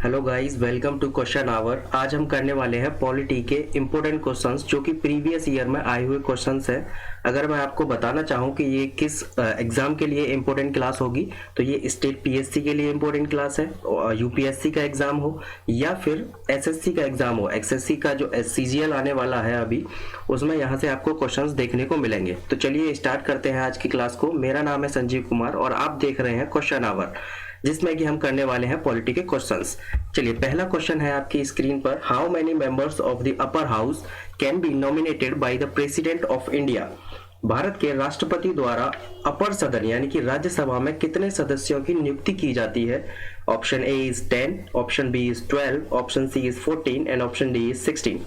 Hello guys, welcome to question hour. आज हम करने वाले हैं पॉलिटी के इम्पोर्टेंट क्वेश्चंस जो कि प्रीवियस ईयर में आए हुए क्वेश्चंस हैं। अगर मैं आपको बताना चाहूँ कि ये किस एग्जाम के लिए इम्पोर्टेंट क्लास होगी तो ये स्टेट पीएससी के लिए इम्पोर्टेंट क्लास है, यूपीएससी का एग्जाम हो या फिर एसएससी का एग्जाम हो। एसएससी का जो सीजीएल आने वाला है अभी, उसमें यहाँ से आपको क्वेश्चंस देखने को मिलेंगे। तो चलिए स्टार्ट करते हैं आज की क्लास को। मेरा नाम है संजीव कुमार और आप देख रहे हैं क्वेश्चन आवर, जिसमें कि हम करने वाले हैं पॉलिटी के क्वेश्चंस। चलिए, पहला क्वेश्चन है आपकी स्क्रीन पर। How many members of the upper house can be nominated by the president of India? Bharat के राष्ट्रपति द्वारा अपर सदन यानी कि राज्यसभा में कितने सदस्यों की नियुक्ति की जाती है? Option A is 10, option B is 12, option C is 14 and option D is 16।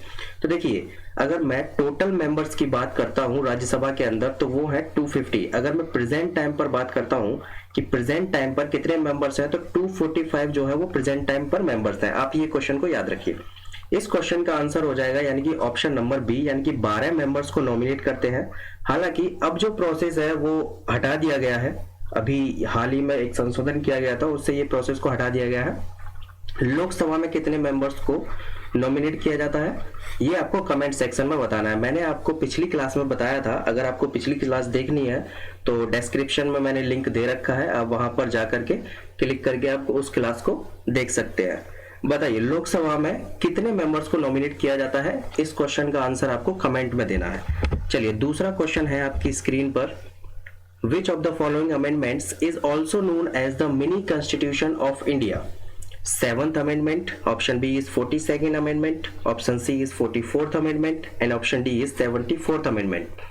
तो देखिए, अगर मैं टोटल मेंबर्स की बात करता हूं राज्यसभा के अंदर तो वो है 250। अगर मैं प्रेजेंट टाइम पर बात करता हूं कि प्रेजेंट टाइम पर कितने मेंबर्स हैं तो 245 जो है वो प्रेजेंट टाइम पर मेंबर्स हैं। आप ये क्वेश्चन को याद रखिए। इस क्वेश्चन का आंसर हो जाएगा यानी कि ऑप्शन नंबर बी, यानी कि 12 मेंबर्स को नॉमिनेट करते हैं। हालांकि अब जो प्रोसेस है वो हटा दिया गया है। अभी हाल ही में एक संशोधन किया गया था, उससे ये प्रोसेस को हटा दिया गया है। लोकसभा में कितने मेंबर्स को नॉमिनेट किया जाता है ये आपको कमेंट सेक्शन में बताना है। मैंने आपको पिछली क्लास में बताया था। अगर आपको पिछली क्लास देखनी है तो डिस्क्रिप्शन में मैंने लिंक दे रखा है, आप वहां पर जाकर के क्लिक करके आप उस क्लास को देख सकते हैं। बताइए, लोकसभा में कितने मेंबर्स को नॉमिनेट किया जाता है? इस क्वेश्चन का आंसर आपको कमेंट में देना है। चलिए, दूसरा क्वेश्चन है आपकी स्क्रीन पर। Which of the following amendments is also known as the mini constitution of India? 7th amendment, option B is 42nd amendment, option C is 44th amendment and option D is 74th amendment।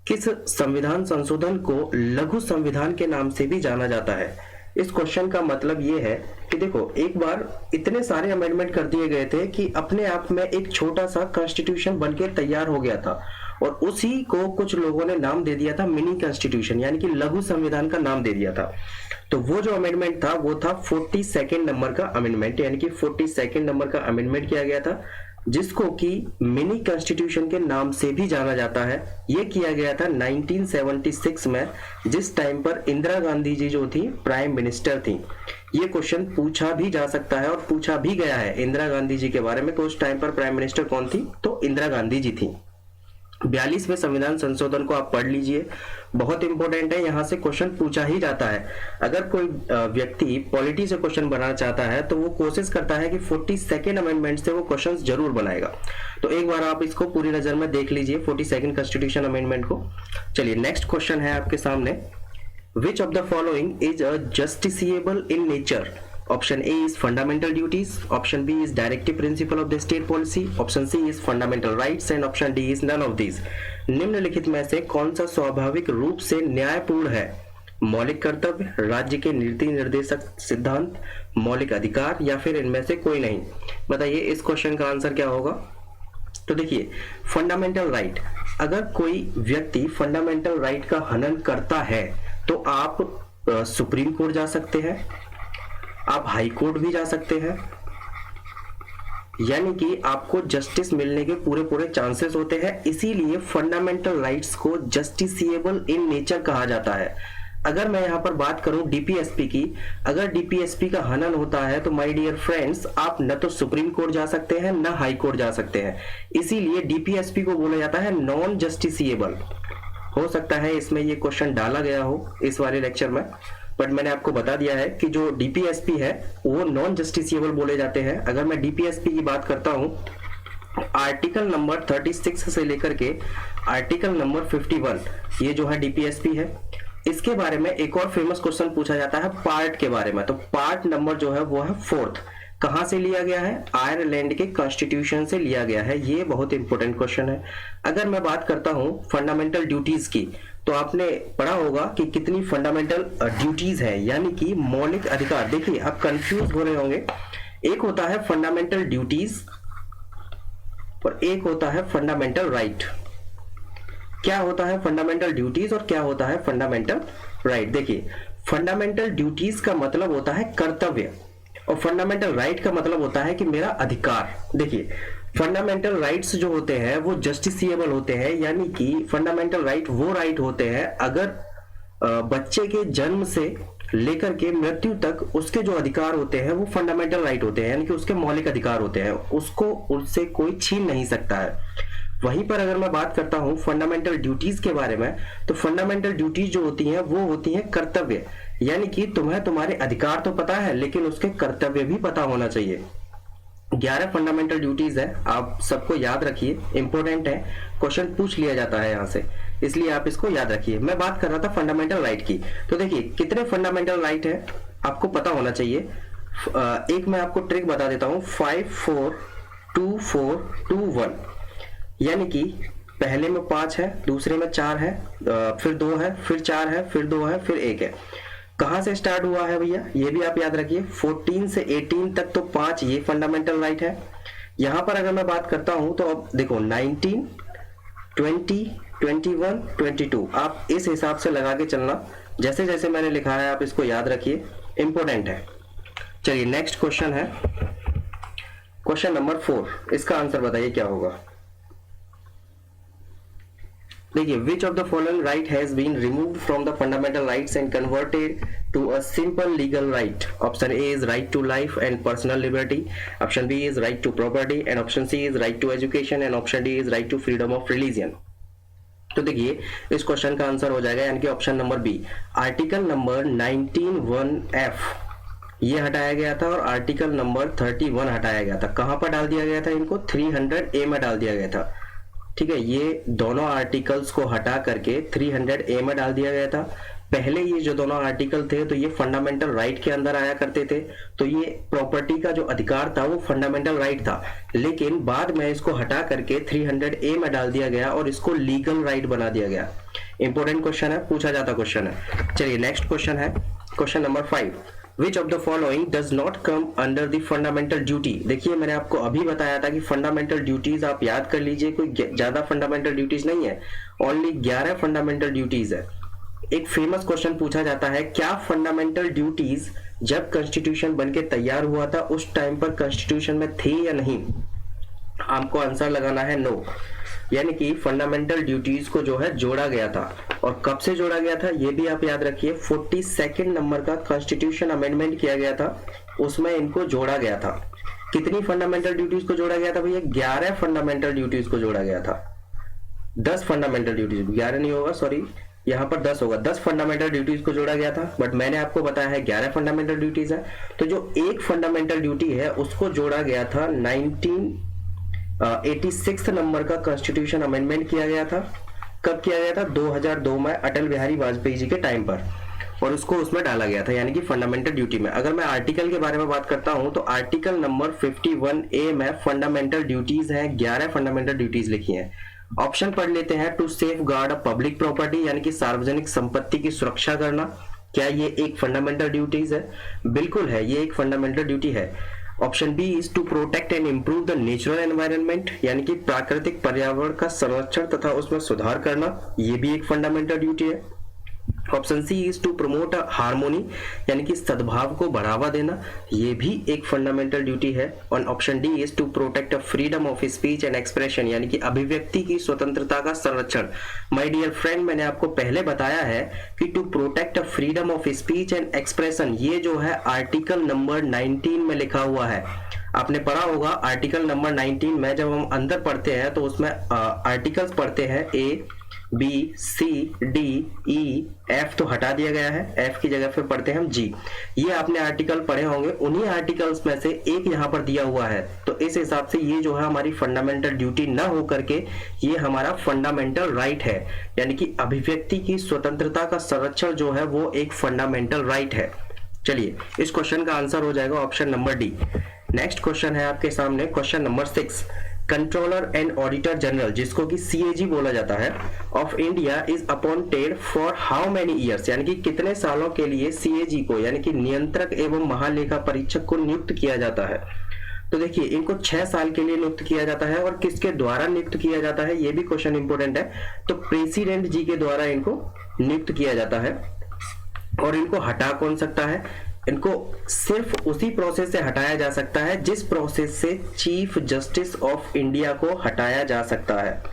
किस संविधान संशोधन को लघु संविधान के नाम से भी जाना जाता है? इस क्वेश्चन का मतलब ये है कि देखो, एक बार इतने सारे अमेंडमेंट कर दिए गए थे कि अपने आप में एक छोटा सा कॉन्स्टिट्यूशन बनकर तैयार हो गया था और उसी को कुछ लोगों ने नाम दे दिया था मिनी कॉन्स्टिट्यूशन, यानी कि लघु संविधान का नाम दे दिया था। तो वो जो अमेंडमेंट था वो था 42nd नंबर का अमेंडमेंट, यानी कि 42nd नंबर का अमेंडमेंट किया गया था, जिसको कि मिनी कॉन्स्टिट्यूशन के नाम से भी जाना जाता है। ये किया गया था 1976 में, जिस टाइम पर इंदिरा गांधी जी जो थी प्राइम मिनिस्टर थी। ये क्वेश्चन पूछा भी जा सकता है और पूछा भी गया है इंदिरा गांधी जी के बारे में। तो उस टाइम पर प्राइम मिनिस्टर कौन थी? तो इंदिरा गांधी जी थी। 42वें संविधान संशोधन को आप पढ़ लीजिए, बहुत इंपॉर्टेंट है। यहाँ से क्वेश्चन पूछा ही जाता है। अगर कोई व्यक्ति पॉलिटी से क्वेश्चन बनाना चाहता है तो वो कोशिश करता है कि 42nd अमेंडमेंट से वो क्वेश्चन जरूर बनाएगा। तो एक बार आप इसको पूरी नजर में देख लीजिए 42nd कॉन्स्टिट्यूशन अमेंडमेंट को। चलिए, नेक्स्ट क्वेश्चन है आपके सामने। विच of the following is justiciable in nature? Option A is fundamental duties, option B is directive principle of the state policy, option C is fundamental rights and option D is none of these। निम्नलिखित में से कौन सा स्वाभाविक रूप से न्यायपूर्ण है? मौलिक कर्तव्य, राज्य के नीति निर्देशक सिद्धांत, मौलिक अधिकार या फिर इनमें से कोई नहीं? बताइए, इस क्वेश्चन का आंसर क्या होगा? तो देखिए, फंडामेंटल राइट, अगर कोई व्यक्ति फंडामेंटल राइट का हनन करता है तो आप सुप्रीम कोर्ट जा सकते हैं, आप हाई कोर्ट भी जा सकते हैं, यानी कि आपको जस्टिस मिलने के पूरे पूरे चांसेस होते हैं। इसीलिए फंडामेंटल राइट्स को जस्टिसिएबल इन नेचर कहा जाता है। अगर मैं यहां पर बात करूं डीपीएसपी की, अगर डीपीएसपी का हनन होता है तो माय डियर फ्रेंड्स, आप न तो सुप्रीम कोर्ट जा सकते हैं न हाई कोर्ट जा सकते हैं। इसीलिए डीपीएसपी को बोला जाता है नॉन जस्टिसिएबल। हो सकता है इसमें ये क्वेश्चन डाला गया हो इस वाले लेक्चर में, बट मैंने आपको बता दिया है कि जो डीपीएसपी है वो नॉन जस्टिसिएबल बोले जाते हैं। अगर मैं डीपीएसपी की बात करता हूं, आर्टिकल नंबर 36 से लेकर के आर्टिकल नंबर 51, ये जो है डीपीएसपी है। इसके बारे में एक और फेमस क्वेश्चन पूछा जाता है पार्ट के बारे में। तो पार्ट नंबर जो है वो है 4th। कहां से लिया गया है? आयरलैंड के कॉन्स्टिट्यूशन से लिया गया है। ये बहुत इंपॉर्टेंट क्वेश्चन है। अगर मैं बात करता हूं फंडामेंटल ड्यूटीज की, तो आपने पढ़ा होगा कि कितनी फंडामेंटल ड्यूटीज है, यानी कि मौलिक अधिकार। देखिए, आप कंफ्यूज हो रहे होंगे, एक होता है फंडामेंटल ड्यूटीज और एक होता है फंडामेंटल राइट। क्या होता है फंडामेंटल ड्यूटीज और क्या होता है फंडामेंटल राइट? देखिए, फंडामेंटल ड्यूटीज का मतलब होता है कर्तव्य और फंडामेंटल राइट का मतलब होता है कि मेरा अधिकार। देखिए, फंडामेंटल राइट्स जो होते हैं वो जस्टिसिएबल होते हैं, यानी कि फंडामेंटल राइट वो राइट होते हैं अगर बच्चे के जन्म से लेकर के मृत्यु तक उसके जो अधिकार होते हैं वो फंडामेंटल राइट होते हैं, यानी कि उसके मौलिक अधिकार होते हैं, उसको उससे कोई छीन नहीं सकता है। वहीं पर अगर मैं बात करता हूं फंडामेंटल ड्यूटीज के बारे में, तो फंडामेंटल ड्यूटीज जो होती हैं वो होती हैं कर्तव्य, यानी कि तुम्हें तुम्हारे अधिकार तो पता है लेकिन उसके कर्तव्य भी पता होना चाहिए। 11 फंडामेंटल ड्यूटीज है, आप सबको याद रखिए, इंपॉर्टेंट है, क्वेश्चन पूछ लिया जाता है यहाँ से, इसलिए आप इसको याद रखिए। मैं बात कर रहा था फंडामेंटल राइट की, तो देखिए कितने फंडामेंटल राइट है आपको पता होना चाहिए। एक मैं आपको ट्रिक बता देता हूँ, 5 4 2 4 2 1, यानी कि पहले में 5 है, दूसरे में 4 है, फिर 2 है, फिर 4 है, फिर 2 है, फिर 1 है। कहां से स्टार्ट हुआ है भैया, ये भी आप याद रखिए, 14 से 18 तक तो 5 ये फंडामेंटल राइट है। यहां पर अगर मैं बात करता हूं तो अब देखो 19 20 21 22, आप इस हिसाब से लगा के चलना, जैसे जैसे मैंने लिखा है आप इसको याद रखिए, इंपॉर्टेंट है। चलिए नेक्स्ट क्वेश्चन है, क्वेश्चन नंबर 4, इसका आंसर बताइए क्या होगा। देखिए, which of the following right has been removed from the fundamental rights and converted to a simple legal right? Option A is right to life and personal liberty, option B is right to property, and option C is right to education, and option D is right to freedom of religion. तो देखिए इस question का answer हो जाएगा, यानी कि option number B, article number 19(1)(f) ये हटाया गया था और आर्टिकल नंबर 31 हटाया गया था। कहां पर डाल दिया गया था इनको, 300A में डाल दिया गया था। ठीक है, ये दोनों आर्टिकल्स को हटा करके 300A में डाल दिया गया था। पहले ये जो दोनों आर्टिकल थे तो ये फंडामेंटल राइट के अंदर आया करते थे, तो ये प्रॉपर्टी का जो अधिकार था वो फंडामेंटल राइट था, लेकिन बाद में इसको हटा करके 300A में डाल दिया गया और इसको लीगल राइट बना दिया गया। इंपॉर्टेंट क्वेश्चन है, पूछा जाता क्वेश्चन है। चलिए नेक्स्ट क्वेश्चन है, question number 5, Which of the following does not come under the fundamental duty? देखिए मैंने आपको अभी बताया था कि फंडामेंटल ड्यूटीज आप याद कर लीजिए, कोई ज्यादा फंडामेंटल ड्यूटीज नहीं है, ओनली 11 फंडामेंटल ड्यूटीज है। एक फेमस क्वेश्चन पूछा जाता है, क्या फंडामेंटल ड्यूटीज जब कॉन्स्टिट्यूशन बनके तैयार हुआ था उस टाइम पर कॉन्स्टिट्यूशन में थी या नहीं? आपको आंसर लगाना है नो, यानी कि फंडामेंटल ड्यूटीज को जो है जोड़ा गया था। और कब से जोड़ा गया था ये भी आप याद रखिए, 42 नंबर का कॉन्स्टिट्यूशन अमेंडमेंट किया गया था, उसमें इनको जोड़ा गया था। कितनी फंडामेंटल ड्यूटीज को जोड़ा गया था भैया? 11 फंडामेंटल ड्यूटीज को जोड़ा गया था। 10 फंडामेंटल ड्यूटीज, 11 नहीं होगा, सॉरी यहाँ पर 10 होगा, 10 फंडामेंटल ड्यूटीज को जोड़ा गया था, बट मैंने आपको बताया है 11 फंडामेंटल ड्यूटीज है। तो जो एक फंडामेंटल ड्यूटी है उसको जोड़ा गया था 1986 नंबर का कॉन्स्टिट्यूशन अमेंडमेंट किया गया था। कब किया गया था? 2002 में अटल बिहारी वाजपेयी जी के टाइम पर, और उसको उसमें डाला गया था, यानी कि फंडामेंटल ड्यूटी में। अगर मैं आर्टिकल के बारे में बात करता हूं तो आर्टिकल नंबर 51A में फंडामेंटल ड्यूटीज हैं, 11 फंडामेंटल ड्यूटीज लिखी हैं। ऑप्शन पढ़ लेते हैं, to safeguard a public property, यानी कि सार्वजनिक संपत्ति की सुरक्षा करना, क्या ये एक फंडामेंटल ड्यूटीज है? बिल्कुल है, ये एक फंडामेंटल ड्यूटी है। Option B is to protect and improve the natural environment, यानी कि प्राकृतिक पर्यावरण का संरक्षण तथा उसमें सुधार करना, ये भी एक फंडामेंटल ड्यूटी है। Option C is to promote harmony, यानी कि सद्भाव को बढ़ावा देना, ये भी एक फंडामेंटल ड्यूटी है। और option D is to protect freedom of speech and expression, यानी कि अभिव्यक्ति की स्वतंत्रता का संरक्षण। माय डियर फ्रेंड, मैंने आपको पहले बताया है कि to protect freedom of speech and expression, ये जो है आर्टिकल नंबर 19 में लिखा हुआ है। आपने पढ़ा होगा आर्टिकल नंबर 19 में, जब हम अंदर पढ़ते हैं तो उसमें आर्टिकल्स पढ़ते हैं A B C D E F, तो हटा दिया गया है, एफ की जगह पे पढ़ते हैं हम जी। ये आपने आर्टिकल पढ़े होंगे, उन्हीं आर्टिकल्स में से एक यहाँ पर दिया हुआ है। तो इस हिसाब से ये जो है हमारी फंडामेंटल ड्यूटी ना हो करके ये हमारा फंडामेंटल राइट है, यानी कि अभिव्यक्ति की स्वतंत्रता का संरक्षण जो है वो एक फंडामेंटल राइट है। चलिए इस क्वेश्चन का आंसर हो जाएगा option number D. Next question है आपके सामने, question number 6, controller and auditor general, जिसको कि CAG बोला जाता है, of India is appointed for how many years, यानी कि कितने सालों के लिए CAG को, यानी कि नियंत्रक एवं महालेखा परीक्षक को नियुक्त किया जाता है? तो देखिए इनको 6 साल के लिए नियुक्त किया जाता है, और किसके द्वारा नियुक्त किया जाता है ये भी क्वेश्चन इंपोर्टेंट है। तो प्रेसिडेंट जी के द्वारा इनको नियुक्त किया जाता है। और इनको हटा कौन सकता है? इनको सिर्फ उसी प्रोसेस से हटाया जा सकता है जिस प्रोसेस से चीफ जस्टिस ऑफ इंडिया को हटाया जा सकता है।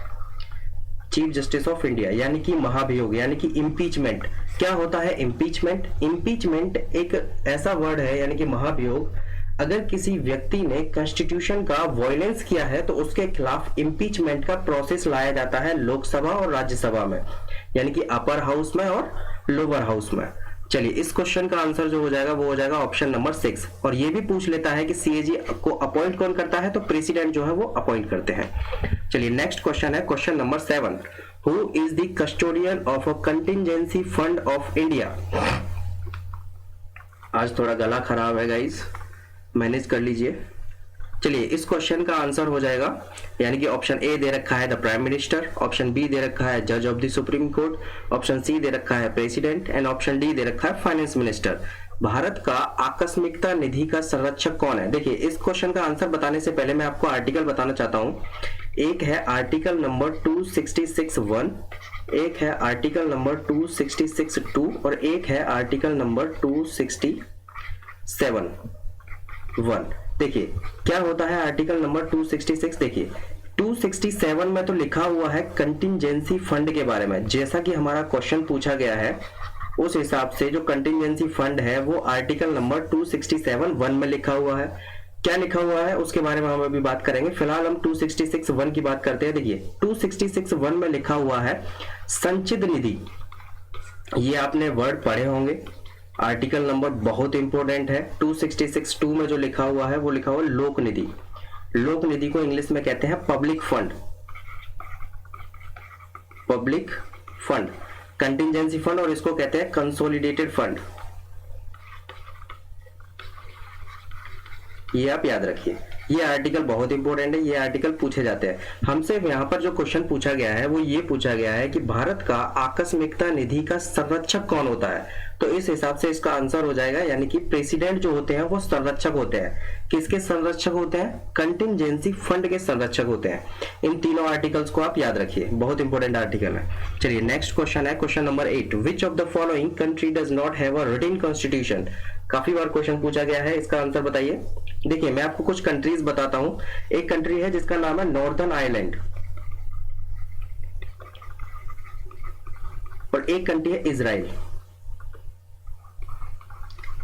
चीफ जस्टिस ऑफ इंडिया, यानी कि महाभियोग, यानी कि इम्पीचमेंट। क्या होता है इम्पीचमेंट? इम्पीचमेंट एक ऐसा वर्ड है, यानी कि महाभियोग। अगर किसी व्यक्ति ने कॉन्स्टिट्यूशन का वॉयलेंस किया है तो उसके खिलाफ इम्पीचमेंट का प्रोसेस लाया जाता है लोकसभा और राज्यसभा में, यानी कि अपर हाउस में और लोअर हाउस में। चलिए, इस क्वेश्चन का आंसर जो हो जाएगा वो हो जाएगा ऑप्शन नंबर 6। और ये भी पूछ लेता है कि सीएजी को अपॉइंट कौन करता है, तो प्रेसिडेंट जो है वो अपॉइंट करते हैं। चलिए, नेक्स्ट क्वेश्चन है question number 7। Who is the custodian of a contingency fund of India? आज थोड़ा गला खराब है गाइस, मैनेज कर लीजिए। चलिए, इस क्वेश्चन का आंसर हो जाएगा, यानी कि ऑप्शन ए दे रखा है the prime minister, option B दे रखा है जज of the supreme Court, option C दे रखा है प्रेसिडेंट एंड ऑप्शन डी दे रखा है फाइनेंस मिनिस्टर। भारत का आकस्मिकता निधि का संरक्षक कौन है? देखिए, इस क्वेश्चन का आंसर बताने से पहले मैं आपको आर्टिकल बताना चाहता हूं। एक है आर्टिकल नंबर 266(1), एक है आर्टिकल नंबर 266(2) और एक है आर्टिकल नंबर 267(1). देखिए क्या होता है आर्टिकल नंबर 266। देखिए 267 में तो लिखा हुआ है कंटिजेंसी फंड के बारे में, जैसा कि हमारा क्वेश्चन पूछा गया है उस हिसाब से जो कंटिजेंसी फंड है वो आर्टिकल नंबर 267(1) में लिखा हुआ है। क्या लिखा हुआ है उसके बारे में हम अभी बात करेंगे, फिलहाल हम 266(1) की बात करते हैं। देखिए 266(1) में लिखा हुआ है संचित निधि। ये आपने वर्ड पढ़े होंगे, आर्टिकल नंबर बहुत इंपॉर्टेंट है। 266(2) में जो लिखा हुआ है वो लिखा हुआ है लोक निधि। लोक निधि को इंग्लिश में कहते हैं public fund. Public fund, contingency fund, और इसको कहते हैं कंसोलिडेटेड फंड। ये आप याद रखिए, ये आर्टिकल बहुत इंपॉर्टेंट है, ये आर्टिकल पूछे जाते हैं हमसे। यहाँ पर जो क्वेश्चन पूछा गया है वो ये पूछा गया है कि भारत का आकस्मिकता निधि का संरक्षक कौन होता है, तो इस हिसाब से इसका आंसर हो जाएगा, यानी कि प्रेसिडेंट जो होते हैं वो संरक्षक होते हैं। किसके संरक्षक होते हैं? कंटिजेंसी फंड के संरक्षक होते हैं। इन तीनों आर्टिकल्स को आप याद रखिए, बहुत इंपॉर्टेंट आर्टिकल है। चलिए, नेक्स्ट क्वेश्चन है question number 8। Which of the following country does not have a written constitution? काफी बार क्वेश्चन पूछा गया है, इसका आंसर बताइए। देखिए, मैं आपको कुछ कंट्रीज बताता हूं। एक कंट्री है जिसका नाम है नॉर्दर्न आयरलैंड, और एक कंट्री है इजराइल।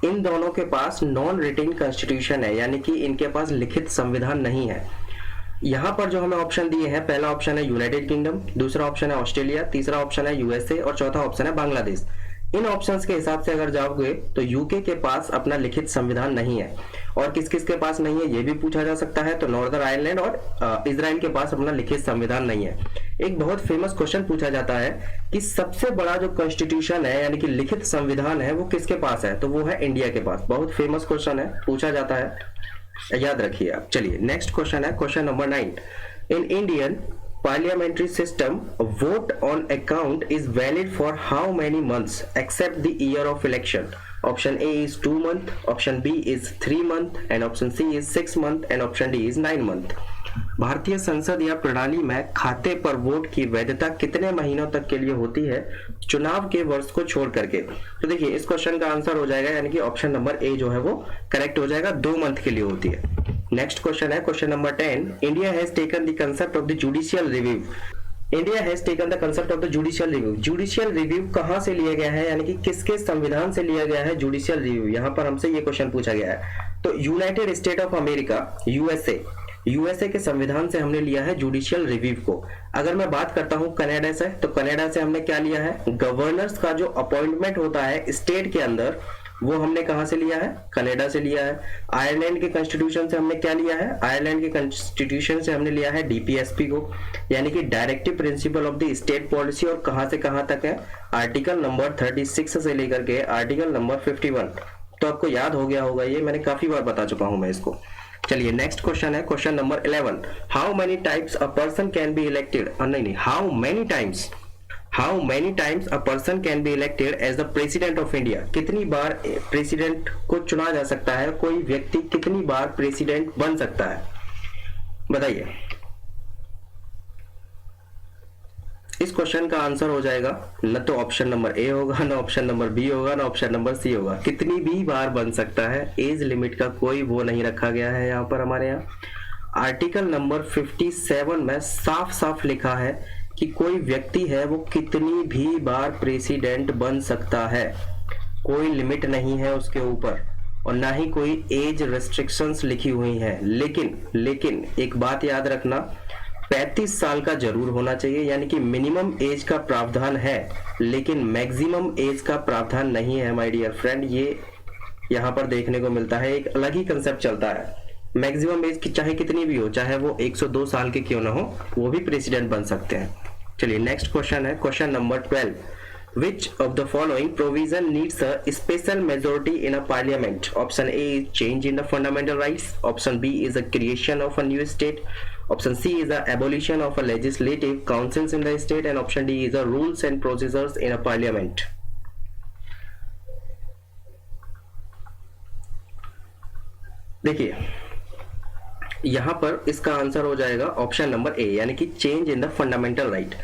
इन दोनों के पास नॉन रिटन कॉन्स्टिट्यूशन है, यानी कि इनके पास लिखित संविधान नहीं है। यहां पर जो हमें ऑप्शन दिए हैं, पहला ऑप्शन है यूनाइटेड किंगडम, दूसरा ऑप्शन है ऑस्ट्रेलिया, तीसरा ऑप्शन है यूएसए और चौथा ऑप्शन है बांग्लादेश। इन ऑप्शंस के हिसाब से अगर जाओगे तो यूके के पास अपना लिखित संविधान नहीं है। और किस किस के पास नहीं है ये भी पूछा जा सकता है, तो नॉर्दर्न आयरलैंड और इजराइल के पास अपना लिखित संविधान नहीं है। एक बहुत फेमस क्वेश्चन पूछा जाता है कि सबसे बड़ा जो कॉन्स्टिट्यूशन है यानी कि लिखित संविधान है वो किसके पास है, तो वो है इंडिया के पास। बहुत फेमस क्वेश्चन है, पूछा जाता है, याद रखिए आप। चलिए, नेक्स्ट क्वेश्चन है question number 9। In Indian parliamentary system, a vote on account is valid for how many months except the year of election? Option A is 2 months, option B is 3 months, and option C is 6 months, and option D is 9 months. भारतीय संसद या प्रणाली में खाते पर vote की वैधता कितने महीनों तक के लिए होती है, चुनाव के वर्ष को छोड़ करके? तो देखिए, इस क्वेश्चन का आंसर हो जाएगा, यानी कि ऑप्शन नंबर ए जो है वो करेक्ट हो जाएगा, 2 मंथ के लिए होती है। नेक्स्ट क्वेश्चन है question number 10। India has taken the concept of the judicial review. India has taken the concept of the judicial review. Judicial review कहां से लिया गया है, यानी कि किसके संविधान से लिया गया है जुडिशियल रिव्यू? यहां पर हमसे ये क्वेश्चन पूछा गया है। तो United state of America, USA के संविधान से हमने लिया है जुडिशियल रिव्यू को। अगर मैं बात करता हूं कनाडा से, तो कनाडा से हमने क्या लिया है? गवर्नर्स का जो अपॉइंटमेंट होता है स्टेट के अंदर, वो हमने कहां से लिया है? कनाडा से लिया है। आयरलैंड के कॉन्स्टिट्यूशन से हमने क्या लिया है? आयरलैंड के कॉन्स्टिट्यूशन से हमने लिया है डीपीएसपी को, यानी कि directive principle of the state policy. और कहां से कहां तक है? आर्टिकल नंबर 36 से लेकर के आर्टिकल नंबर 51। तो आपको याद हो गया होगा, ये मैंने काफी बार बता चुका हूं मैं इसको। चलिए, नेक्स्ट क्वेश्चन है question number 11। How many times a person can be elected? नहीं, how many times a person can be elected as the president of India? कितनी बार प्रेसिडेंट को चुना जा सकता है, कोई व्यक्ति कितनी बार प्रेसिडेंट बन सकता है, बताइए। इस क्वेश्चन का आंसर हो जाएगा न तो ऑप्शन नंबर ए होगा, न ऑप्शन नंबर बी होगा, न ऑप्शन नंबर सी होगा। कितनी भी बार बन सकता है, एज लिमिट का कोई वो नहीं रखा गया है यहाँ पर हमारे यहाँ। आर्टिकल नंबर 57 में साफ साफ लिखा है कि कोई व्यक्ति है वो कितनी भी बार प्रेसिडेंट बन सकता है, कोई लिमिट नहीं है उसके ऊपर और ना ही कोई एज रेस्ट्रिक्शंस लिखी हुई हैं। लेकिन एक बात याद रखना, 35 साल का जरूर होना चाहिए, यानी कि मिनिमम एज का प्रावधान है लेकिन मैक्सिमम एज का प्रावधान नहीं है माय डियर फ्रेंड। ये यहाँ पर देखने को मिलता है, एक अलग ही कंसेप्ट चलता है। मैक्सिमम एज की चाहे कितनी भी हो, चाहे वो 102 साल के क्यों ना हो, वो भी प्रेसिडेंट बन सकते हैं। चलिए नेक्स्ट क्वेश्चन है, question number 12। Which of the following provision needs a special majority in a parliament? Option A is change in the fundamental rights. Option B is a creation of a new state. Option C is the abolition of a legislative councils in the state. And option D is the rules and procedures in a parliament. देखिए यहाँ पर इसका answer हो जाएगा option number A, यानी कि change in the fundamental right.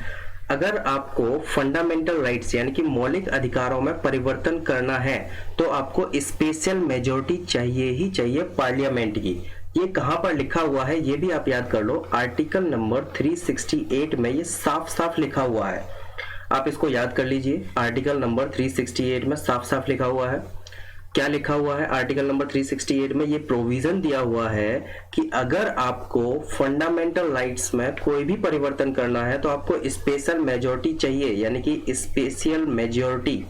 अगर आपको फंडामेंटल राइट्स यानी कि मौलिक अधिकारों में परिवर्तन करना है तो आपको स्पेशल मेजॉरिटी चाहिए ही चाहिए पार्लियामेंट की। ये कहां पर लिखा हुआ है ये भी आप याद कर लो, आर्टिकल नंबर 368 में ये साफ साफ लिखा हुआ है। आप इसको याद कर लीजिए, आर्टिकल नंबर 368 में साफ साफ लिखा हुआ है। क्या लिखा हुआ है आर्टिकल नंबर 368 में? ये प्रोविजन दिया हुआ है कि अगर आपको फंडामेंटल राइट्स में कोई भी परिवर्तन करना है तो आपको स्पेशल मेजॉरिटी चाहिए, यानी कि स्पेशल मेजॉरिटी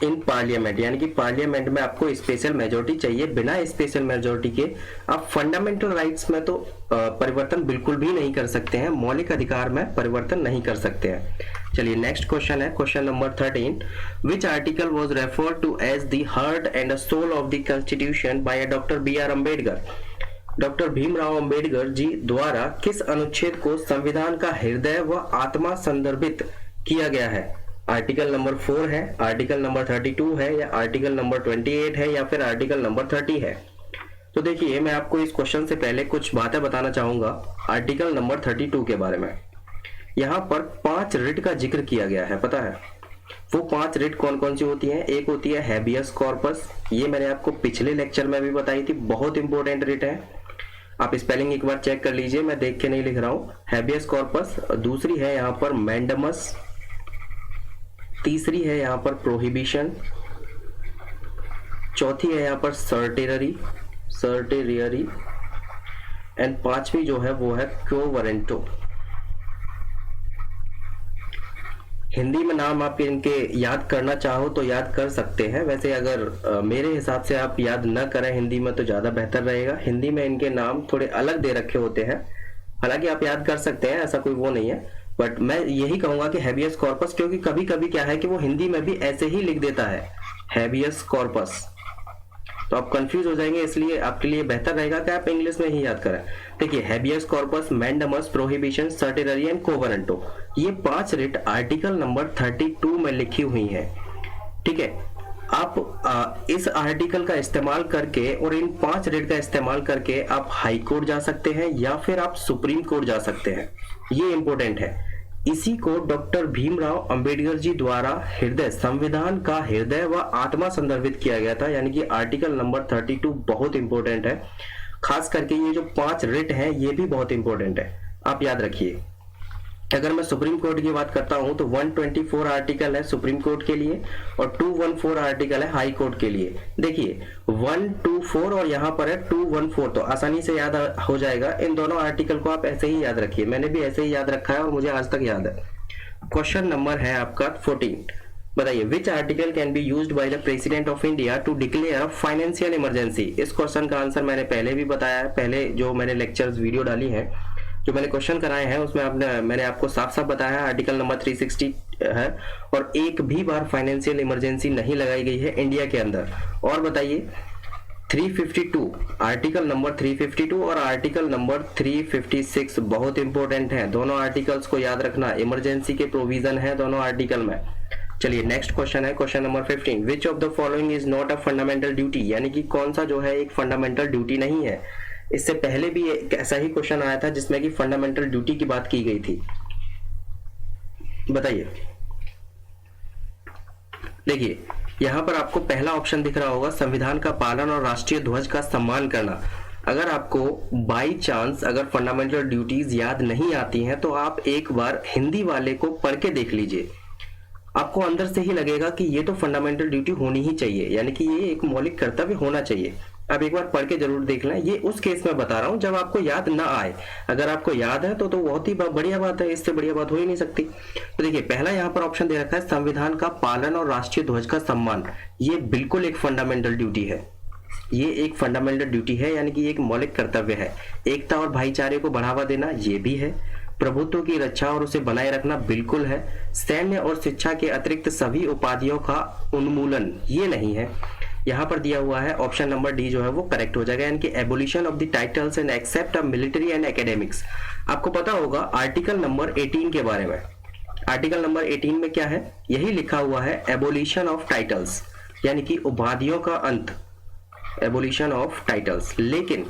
इन पार्लियामेंट, यानी कि पार्लियामेंट में आपको स्पेशल मेजॉरिटी चाहिए। बिना स्पेशल मेजॉरिटी के आप फंडामेंटल राइट्स में तो परिवर्तन बिल्कुल भी नहीं कर सकते हैं, मौलिक अधिकार में परिवर्तन नहीं कर सकते हैं। चलिए नेक्स्ट क्वेश्चन है, question number 13। Which article was referred to as the heart and soul of the constitution by doctor B R. Ambedkar? Doctor Bhimrao Ambedkar ji द्वारा किस अनुच्छेद को संविधान का हृदय व आत्मा संदर्भित किया गया है? आर्टिकल नंबर 4 है, आर्टिकल नंबर 32 है, या आर्टिकल नंबर 28 है, या फिर आर्टिकल नंबर 30 है? तो देखिए मैं आपको इस क्वेश्चन से पहले कुछ बातें बताना चाहूंगा आर्टिकल नंबर 32 के बारे में। यहाँ पर 5 रिट का जिक्र किया गया है, पता है वो 5 रिट कौन कौन सी होती हैं? एक होती है हैबियस कॉर्पस, ये मैंने आपको पिछले लेक्चर में भी बताई थी, बहुत इंपॉर्टेंट रिट है। आप स्पेलिंग एक बार चेक कर लीजिए, मैं देख के नहीं लिख रहा हूँ। हैबियस कॉर्पस, दूसरी है यहाँ पर मैंडमस, तीसरी है यहाँ पर प्रोहिबिशन, चौथी है यहाँ पर सर्टेरियरी एंड पांचवी जो है वो है क्यो वारंटो। हिंदी में नाम आप इनके याद करना चाहो तो याद कर सकते हैं, वैसे अगर मेरे हिसाब से आप याद न करें हिंदी में तो ज्यादा बेहतर रहेगा। हिंदी में इनके नाम थोड़े अलग दे रखे होते हैं, हालांकि आप याद कर सकते हैं, ऐसा कोई वो नहीं है, बट मैं यही कहूंगा कि हैबियस कॉर्पस, क्योंकि कभी कभी क्या है कि वो हिंदी में भी ऐसे ही लिख देता है हैबियस कॉर्पस, तो आप कंफ्यूज हो जाएंगे, इसलिए आपके लिए बेहतर रहेगा कि आप इंग्लिश में ही याद करें। देखिए habeas corpus, mandamus, prohibition, certiorari and quo warranto, ये 5 रिट आर्टिकल नंबर 32 में लिखी हुई है। ठीक है, आप इस आर्टिकल का इस्तेमाल करके और इन 5 रिट का इस्तेमाल करके आप हाई कोर्ट जा सकते हैं या फिर आप सुप्रीम कोर्ट जा सकते हैं, ये इंपॉर्टेंट है। इसी को डॉक्टर भीमराव अंबेडकर जी द्वारा हृदय, संविधान का हृदय व आत्मा संदर्भित किया गया था, यानी कि आर्टिकल नंबर 32 बहुत इंपॉर्टेंट है। खास करके ये जो 5 रिट हैं ये भी बहुत इंपॉर्टेंट है, आप याद रखिए। अगर मैं सुप्रीम कोर्ट की बात करता हूं तो 124 आर्टिकल है सुप्रीम कोर्ट के लिए और 214 आर्टिकल है हाई कोर्ट के लिए। देखिए 124 और यहाँ पर है 214, तो आसानी से याद हो जाएगा। इन दोनों आर्टिकल को आप ऐसे ही याद रखिए, मैंने भी ऐसे ही याद रखा है और मुझे आज तक याद है। क्वेश्चन नंबर है आपका 14, बताइए which article can be used by the president of India to declare financial emergency? इस क्वेश्चन का आंसर मैंने पहले भी बताया है, पहले जो मैंने लेक्चर्स वीडियो डाली है, जो मैंने क्वेश्चन कराए हैं उसमें मैंने आपको साफ साफ बताया है आर्टिकल नंबर 360 है और एक भी बार फाइनेंशियल इमरजेंसी नहीं लगाई गई है इंडिया के अंदर। और बताइए 352, आर्टिकल नंबर 352 और आर्टिकल नंबर 356 बहुत इंपॉर्टेंट है, दोनों आर्टिकल्स को याद रखना, इमरजेंसी के प्रोविजन है दोनों आर्टिकल में। चलिए नेक्स्ट क्वेश्चन है, question number 15, which of the following is not a fundamental duty? यानी कि कौन सा जो है एक फंडामेंटल ड्यूटी नहीं है। इससे पहले भी एक ऐसा ही क्वेश्चन आया था जिसमें कि फंडामेंटल ड्यूटी की बात की गई थी, बताइए। देखिए यहां पर आपको पहला ऑप्शन दिख रहा होगा, संविधान का पालन और राष्ट्रीय ध्वज का सम्मान करना। अगर आपको बाई चांस अगर फंडामेंटल ड्यूटीज याद नहीं आती हैं तो आप एक बार हिंदी वाले को पढ़ के देख लीजिए, आपको अंदर से ही लगेगा कि ये तो फंडामेंटल ड्यूटी होनी ही चाहिए, यानी कि ये एक मौलिक कर्तव्य होना चाहिए। आप एक बार पढ़ के जरूर देख लें। ये उस केस में बता रहा हूं जब आपको याद ना आए। अगर आपको याद है तो बहुत ही बढ़िया बात है, इससे बढ़िया बात हो ही नहीं सकती। तो देखिए, पहला यहाँ पर ऑप्शन दे रखा है संविधान का पालन और राष्ट्रीय ध्वज का सम्मान। ये बिल्कुल एक फंडामेंटल ड्यूटी है, ये एक फंडामेंटल ड्यूटी है, यानी कि एक मौलिक कर्तव्य है। एकता और भाईचारे को बढ़ावा देना ये भी है। प्रभुत्व की रक्षा और उसे बनाए रखना बिल्कुल है। सैन्य और शिक्षा के अतिरिक्त सभी उपाधियों का उन्मूलन ये नहीं है। यहाँ पर दिया हुआ है ऑप्शन नंबर डी जो है वो करेक्ट हो जाएगा, यानी कि abolition of the titles and except of military and academics. आपको पता होगा आर्टिकल नंबर 18 के बारे में। आर्टिकल नंबर 18 में क्या है, यही लिखा हुआ है एबोलिशन ऑफ टाइटल्स, यानी कि उपाधियों का अंत, एबोलिशन ऑफ टाइटल्स। लेकिन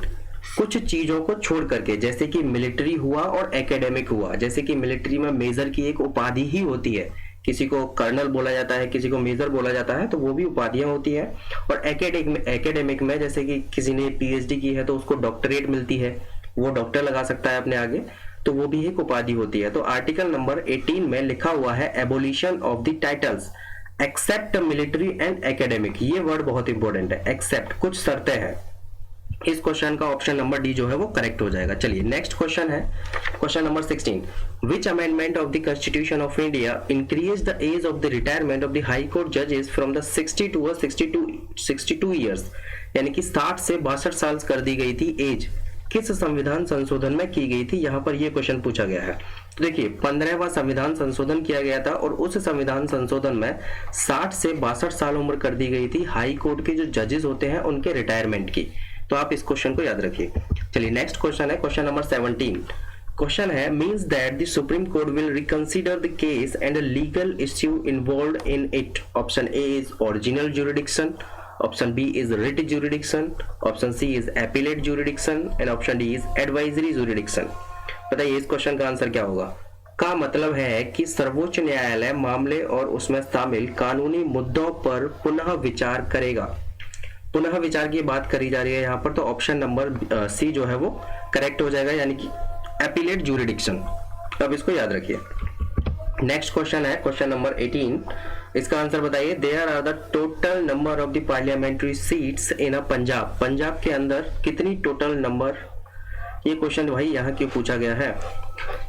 कुछ चीजों को छोड़ करके, जैसे कि मिलिट्री हुआ और एकेडमिक हुआ। जैसे कि मिलिट्री में मेजर की एक उपाधि ही होती है, किसी को कर्नल बोला जाता है, किसी को मेजर बोला जाता है, तो वो भी उपाधियां होती है। और एकेडमिक में जैसे कि किसी ने पीएचडी की है तो उसको डॉक्टरेट मिलती है, वो डॉक्टर लगा सकता है अपने आगे, तो वो भी एक उपाधि होती है। तो आर्टिकल नंबर 18 में लिखा हुआ है abolition of the titles except military and academic. ये वर्ड बहुत इंपॉर्टेंट है, एक्सेप्ट, कुछ शर्तें हैं। इस क्वेश्चन का ऑप्शन नंबर डी जो है वो करेक्ट हो जाएगा। चलिए नेक्स्ट क्वेश्चन है, question number 16। Which amendment of the constitution of India increase the age of the retirement of the high court जजेस फ्रॉम द 60 टू 62 ईयर्स, यानी कि 60 से 62 साल कर दी गई थी एज। किस संविधान संशोधन में की गई थी, यहाँ पर यह क्वेश्चन पूछा गया है। तो देखिए, 15वां संविधान संशोधन किया गया था और उस संविधान संशोधन में 60 से 62 साल उम्र कर दी गई थी हाई कोर्ट के जो जजेस होते हैं उनके रिटायरमेंट की। तो आप इस क्वेश्चन को याद रखिए। चलिए नेक्स्ट क्वेश्चन है, क्वेश्चन नंबर 17। क्वेश्चन है, means that the supreme court will reconsider the case and the legal issue involved in it. Option A is original jurisdiction, option B is writ jurisdiction, option C is appellate jurisdiction and option D is advisory jurisdiction. बताइए इस question का answer क्या होगा। का मतलब है कि सर्वोच्च न्यायालय मामले और उसमें शामिल कानूनी मुद्दों पर पुनः विचार करेगा। पुनः विचार की बात करी जा रही है यहाँ पर, तो ऑप्शन नंबर सी जो है वो करेक्ट हो जाएगा, यानी कि एपीलेट ज्यूरिडिक्शन। अब इसको याद रखिए। नेक्स्ट क्वेश्चन है, क्वेश्चन नंबर 18। इसका आंसर बताइए। There are the total number of the parliamentary seats in a Punjab. Punjab के अंदर कितनी टोटल नंबर, ये क्वेश्चन भाई यहाँ क्यों पूछा गया है।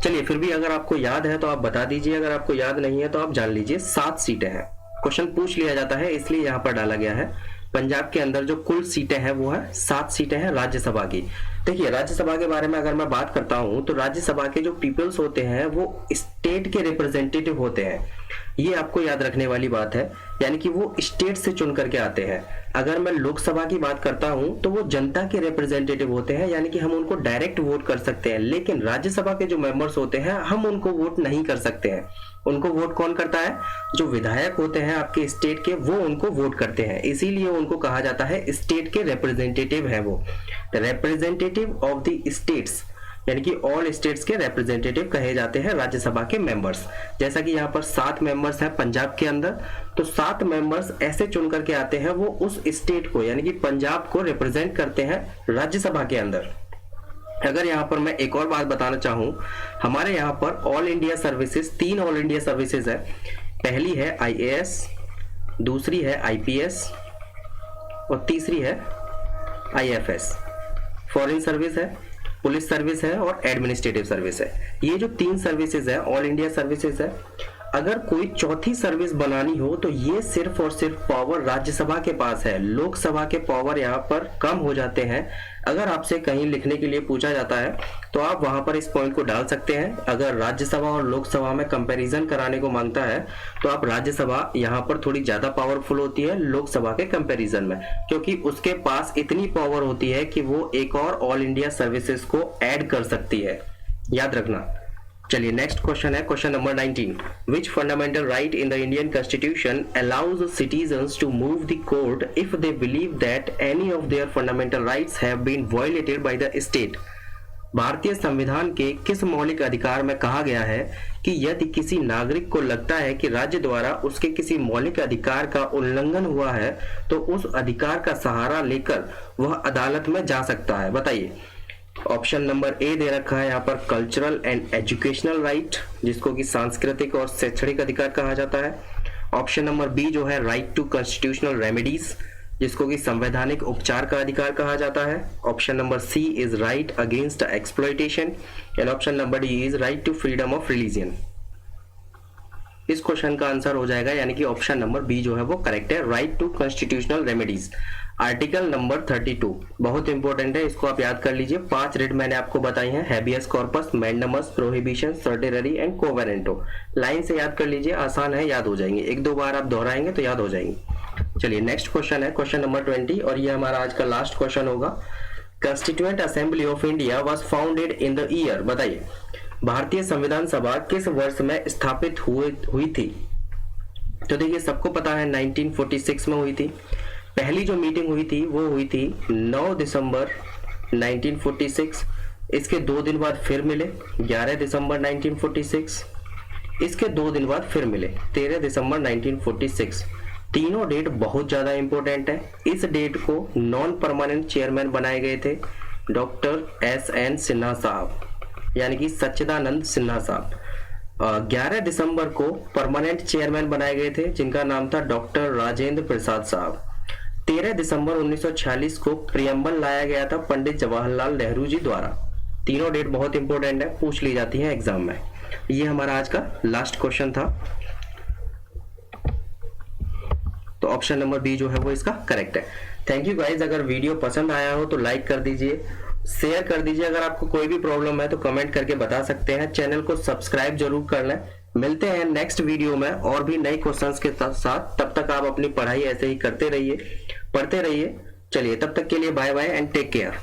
चलिए फिर भी अगर आपको याद है तो आप बता दीजिए, अगर आपको याद नहीं है तो आप जान लीजिए। 7 सीटें हैं। क्वेश्चन पूछ लिया जाता है इसलिए यहाँ पर डाला गया है। पंजाब के अंदर जो कुल सीटें हैं वो है 7 सीटें हैं राज्यसभा की। देखिए राज्यसभा के बारे में अगर मैं बात करता हूं तो राज्यसभा के जो पीपल्स होते हैं वो स्टेट के रिप्रेजेंटेटिव होते हैं। ये आपको याद रखने वाली बात है, यानी कि वो स्टेट से चुन करके आते हैं। अगर मैं लोकसभा की बात करता हूं तो वो जनता के रिप्रेजेंटेटिव होते हैं, यानी कि हम उनको डायरेक्ट वोट कर सकते हैं। लेकिन राज्यसभा के जो मेंबर्स होते हैं हम उनको वोट नहीं कर सकते हैं। उनको वोट कौन करता है, जो विधायक होते हैं आपके स्टेट के, वो उनको वोट करते हैं। इसीलिए उनको कहा जाता है स्टेट के रिप्रेजेंटेटिव है वो, रिप्रेजेंटेटिव ऑफ द स्टेट्स, यानी कि ऑल स्टेट्स के रिप्रेजेंटेटिव कहे जाते हैं राज्यसभा के मेंबर्स। जैसा कि यहाँ पर 7 मेंबर्स हैं पंजाब के अंदर, तो 7 मेंबर्स ऐसे चुन करके आते हैं, वो उस स्टेट को यानी कि पंजाब को रिप्रेजेंट करते हैं राज्यसभा के अंदर। अगर यहाँ पर मैं एक और बात बताना चाहूँ, हमारे यहाँ पर all India services 3 all India services है। पहली है IAS, दूसरी है IPS और तीसरी है IFS। फॉरेन सर्विस है, पुलिस सर्विस है और एडमिनिस्ट्रेटिव सर्विस है। ये जो 3 सर्विसेज है ऑल इंडिया सर्विसेज है। अगर कोई चौथी सर्विस बनानी हो तो ये सिर्फ और सिर्फ पावर राज्यसभा के पास है। लोकसभा के पावर यहाँ पर कम हो जाते हैं। अगर आपसे कहीं लिखने के लिए पूछा जाता है तो आप वहां पर इस पॉइंट को डाल सकते हैं। अगर राज्यसभा और लोकसभा में कंपैरिजन कराने को मांगता है तो आप राज्यसभा यहाँ पर थोड़ी ज्यादा पावरफुल होती है लोकसभा के कंपैरिजन में, क्योंकि उसके पास इतनी पावर होती है कि वो एक और ऑल इंडिया सर्विसेज को ऐड कर सकती है। याद रखना। चलिए नेक्स्ट क्वेश्चन है, question number 19। Which fundamental right in the Indian constitution allows citizens to move the court if they believe that any of their fundamental rights have been violated by the state. भारतीय संविधान के किस मौलिक अधिकार में कहा गया है कि यदि किसी नागरिक को लगता है कि राज्य द्वारा उसके किसी मौलिक अधिकार का उल्लंघन हुआ है तो उस अधिकार का सहारा लेकर वह अदालत में जा सकता है? बताइए। ऑप्शन नंबर ए दे रखा है यहाँ पर कल्चरल एंड एजुकेशनल राइट, जिसको कि सांस्कृतिक और शैक्षणिक अधिकार कहा जाता है। ऑप्शन नंबर बी जो है राइट टू कॉन्स्टिट्यूशनल रेमेडीज, जिसको कि संवैधानिक उपचार का अधिकार कहा जाता है। Option number C is right against exploitation and option number D is right to freedom of religion. इस क्वेश्चन का आंसर हो जाएगा यानी कि ऑप्शन नंबर बी जो है वो करेक्ट है, right to constitutional remedies. Article number 32 बहुत इंपॉर्टेंट है, इसको आप याद कर लीजिए। 5 रेट मैंने आपको बताई हैं, habeas corpus, mandamus, prohibition, certiorari and quo warranto. Line से याद कर लीजिए, आसान है, याद हो जाएंगे। एक दो बार आप दोहराएंगे तो याद हो जाएंगे। चलिए नेक्स्ट क्वेश्चन है क्वेश्चन नंबर 20 और ये हमारा आज का लास्ट क्वेश्चन होगा। Constituent assembly of India was founded in the year, बताइए भारतीय संविधान सभा किस वर्ष में स्थापित हुई थी? तो देखिए सबको पता है 1946 में हुई थी। पहली जो मीटिंग हुई थी वो हुई थी 9 दिसंबर 1946। इसके 2 दिन बाद फिर मिले 11 दिसंबर 1946। इसके 2 दिन बाद फिर मिले 13 दिसंबर 1946। तीनों डेट बहुत ज्यादा इंपॉर्टेंट है। इस डेट को नॉन परमानेंट चेयरमैन बनाए गए थे डॉक्टर SN सिन्हा साहब, यानी कि सच्चिदानंद सिन्हा साहब। 11 दिसंबर को परमानेंट चेयरमैन बनाए गए थे जिनका नाम था डॉक्टर राजेंद्र प्रसाद साहब। 13 दिसंबर 1946 को प्रियम्बल लाया गया था पंडित जवाहरलाल नेहरू जी द्वारा। तीनों डेट बहुत इंपॉर्टेंट है, पूछ ली जाती है एग्जाम में। ये हमारा आज का लास्ट क्वेश्चन था, तो ऑप्शन नंबर बी जो है वो इसका करेक्ट है। Thank you guys. अगर वीडियो पसंद आया हो तो लाइक कर दीजिए, शेयर कर दीजिए। अगर आपको कोई भी प्रॉब्लम है तो कमेंट करके बता सकते हैं। चैनल को सब्सक्राइब जरूर कर लें। मिलते हैं नेक्स्ट वीडियो में और भी नए क्वेश्चंस के साथ। तब तक आप अपनी पढ़ाई ऐसे ही करते रहिए, पढ़ते रहिए। चलिए तब तक के लिए bye bye and take care.